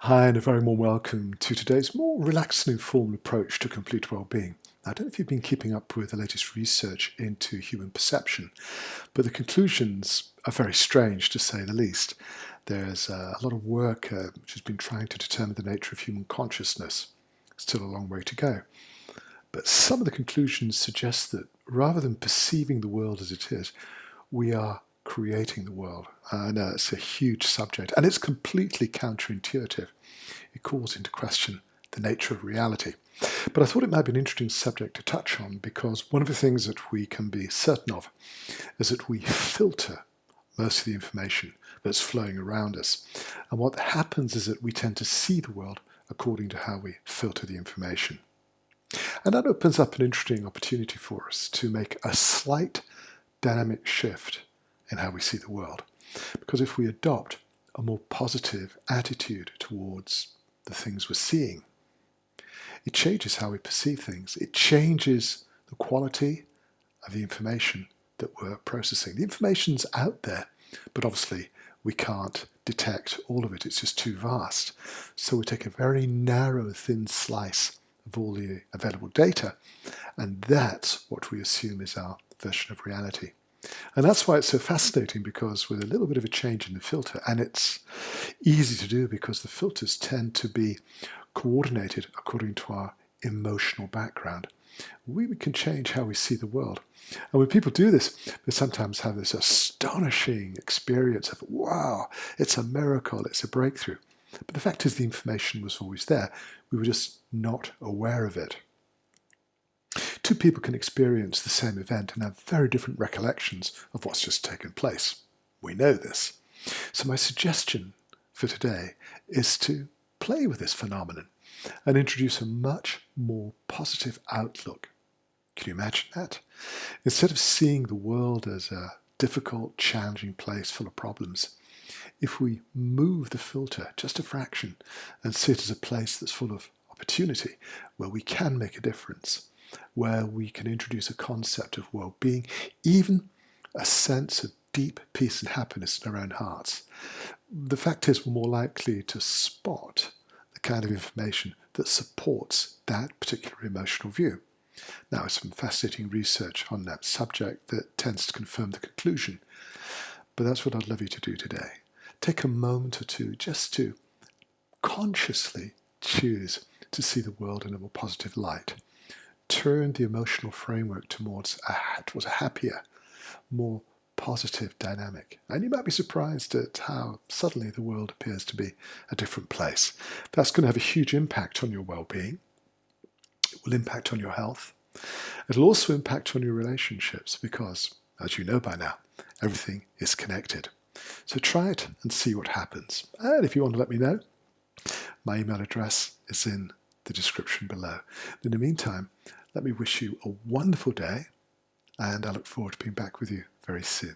Hi, and a very warm welcome to today's more relaxed and informal approach to complete well-being. I don't know if you've been keeping up with the latest research into human perception, but the conclusions are very strange, to say the least. There's a lot of work which has been trying to determine the nature of human consciousness. Still a long way to go. But some of the conclusions suggest that rather than perceiving the world as it is, we are creating the world. I know it's a huge subject, and it's completely counterintuitive. It calls into question the nature of reality. But I thought it might be an interesting subject to touch on because one of the things that we can be certain of is that we filter most of the information that's flowing around us. And what happens is that we tend to see the world according to how we filter the information. And that opens up an interesting opportunity for us to make a slight dynamic shift in how we see the world. Because if we adopt a more positive attitude towards the things we're seeing, it changes how we perceive things. It changes the quality of the information that we're processing. The information's out there, but obviously we can't detect all of it. It's just too vast. So we take a very narrow, thin slice of all the available data, and that's what we assume is our version of reality. And that's why it's so fascinating, because with a little bit of a change in the filter, and it's easy to do because the filters tend to be coordinated according to our emotional background, we can change how we see the world. And when people do this, they sometimes have this astonishing experience of, wow, it's a miracle, it's a breakthrough. But the fact is the information was always there. We were just not aware of it. Two people can experience the same event and have very different recollections of what's just taken place. We know this. So my suggestion for today is to play with this phenomenon and introduce a much more positive outlook. Can you imagine that? Instead of seeing the world as a difficult, challenging place full of problems, if we move the filter just a fraction and see it as a place that's full of opportunity, where we can make a difference, where we can introduce a concept of well-being, even a sense of deep peace and happiness in our own hearts, the fact is we're more likely to spot the kind of information that supports that particular emotional view. Now, there's some fascinating research on that subject that tends to confirm the conclusion, but that's what I'd love you to do today. Take a moment or two just to consciously choose to see the world in a more positive light. Turn the emotional framework towards a happier, more positive dynamic. And you might be surprised at how suddenly the world appears to be a different place. That's going to have a huge impact on your well-being. It will impact on your health. It'll also impact on your relationships because, as you know by now, everything is connected. So try it and see what happens. And if you want to let me know, my email address is in the description below. In the meantime, let me wish you a wonderful day, and I look forward to being back with you very soon.